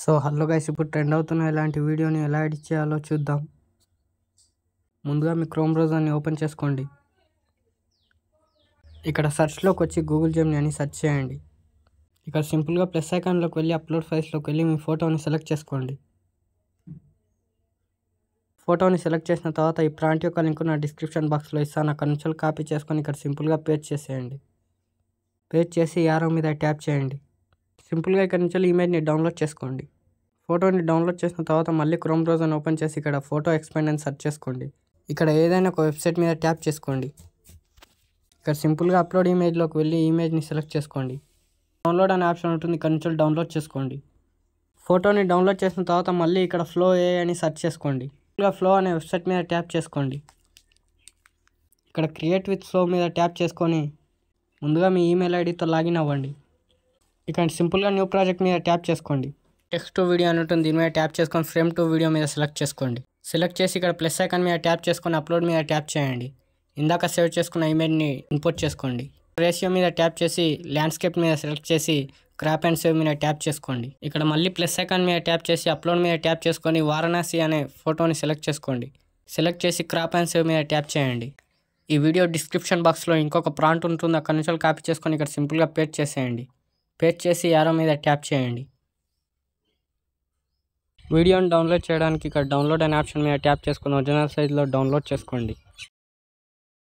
Hello guys, ఇప్పుడు trend అవుతున్న ఇలాంటి వీడియోని ఎలా ఎడిట్ చేయాలో చూద్దాం. ముందుగా మీ క్రోమ్ బ్రౌజర్ని ఓపెన్ చేసుకోండి. ఇక్కడ సెర్చ్లోకి వచ్చి గూగుల్ జెమినీ అని సెర్చ్ చేయండి. ఇక్కడ సింపుల్గా ప్లస్ ఐకాన్లోకి వెళ్ళి అప్లోడ్ ఫైల్స్లోకి వెళ్ళి మీ ఫోటోని సెలెక్ట్ చేసుకోండి. ఫోటోని సెలెక్ట్ చేసిన తర్వాత ఈ ప్రాంట్ యొక్క లింక్ నా డిస్క్రిప్షన్ బాక్స్లో ఇస్తాను. అక్కడ నుంచి కాపీ చేసుకొని ఇక్కడ సింపుల్గా పేస్ట్ చేసేయండి. పేస్ట్ చేసి యారో మీద ట్యాప్ చేయండి. సింపుల్గా ఇక్కడ నుంచి ఇమేజ్ని డౌన్లోడ్ చేసుకోండి. ఫోటోని డౌన్లోడ్ చేసిన తర్వాత మళ్ళీ క్రోమ్ బ్రౌజర్ని ఓపెన్ చేసి ఇక్కడ ఫోటో ఎక్స్పాండ్ అని సెర్చ్ చేసుకోండి. ఇక్కడ ఏదైనా ఒక వెబ్సైట్ మీద ట్యాప్ చేసుకోండి. ఇక్కడ సింపుల్గా అప్లోడ్ ఇమేజ్లోకి వెళ్ళి ఇమేజ్ని సెలెక్ట్ చేసుకోండి. డౌన్లోడ్ అనే ఆప్షన్ ఉంటుంది, ఇక్కడ నుంచి డౌన్లోడ్ చేసుకోండి. ఫోటోని డౌన్లోడ్ చేసిన తర్వాత మళ్ళీ ఇక్కడ ఫ్లో ఏ అని సెర్చ్ చేసుకోండి. ఫ్లో అనే వెబ్సైట్ మీద ట్యాప్ చేసుకోండి. ఇక్కడ క్రియేట్ విత్ ఫ్లో మీద ట్యాప్ చేసుకొని ముందుగా మీ ఈమెయిల్ ఐడితో లాగిన్ అవ్వండి. ఇక్కడ సింపుల్గా న్యూ ప్రాజెక్ట్ మీద ట్యాప్ చేసుకోండి. టెక్స్ట్ టు వీడియో అని ఉంటుంది, దీని మీద ట్యాప్ చేసుకొని ఫ్రేమ్ టు వీడియో మీద సెలెక్ట్ చేసుకోండి. సెలెక్ట్ చేసి ఇక్కడ ప్లస్ ఐకాన్ మీద ట్యాప్ చేసుకొని అప్లోడ్ మీద ట్యాప్ చేయండి. ఇందాక సేవ్ చేసుకున్న ఇమేజ్ని ఇంపోర్ట్ చేసుకోండి. రేషియో మీద ట్యాప్ చేసి ల్యాండ్స్కేప్ మీద సెలెక్ట్ చేసి క్రాప్ అండ్ సేవ్ మీద ట్యాప్ చేసుకోండి. ఇక్కడ మళ్ళీ ప్లస్ ఐకాన్ మీద ట్యాప్ చేసి అప్లోడ్ మీద ట్యాప్ చేసుకొని వారణాసి అనే ఫోటోని సెలెక్ట్ చేసుకోండి. సెలెక్ట్ చేసి క్రాప్ అండ్ సేవ్ మీద ట్యాప్ చేయండి. ఈ వీడియో డిస్క్రిప్షన్ బాక్స్లో ఇంకొక ప్రాంట్ ఉంటుంది, అక్కడ నుంచి కాపీ చేసుకొని ఇక్కడ సింపుల్గా పేస్ట్ చేసేయండి. పేస్ట్ చేసి యారో మీద ట్యాప్ చేయండి. వీడియోని డౌన్లోడ్ చేయడానికి ఇక్కడ డౌన్లోడ్ అనే ఆప్షన్ మీద ట్యాప్ చేసుకుని ఒరిజినల్ సైజులో డౌన్లోడ్ చేసుకోండి.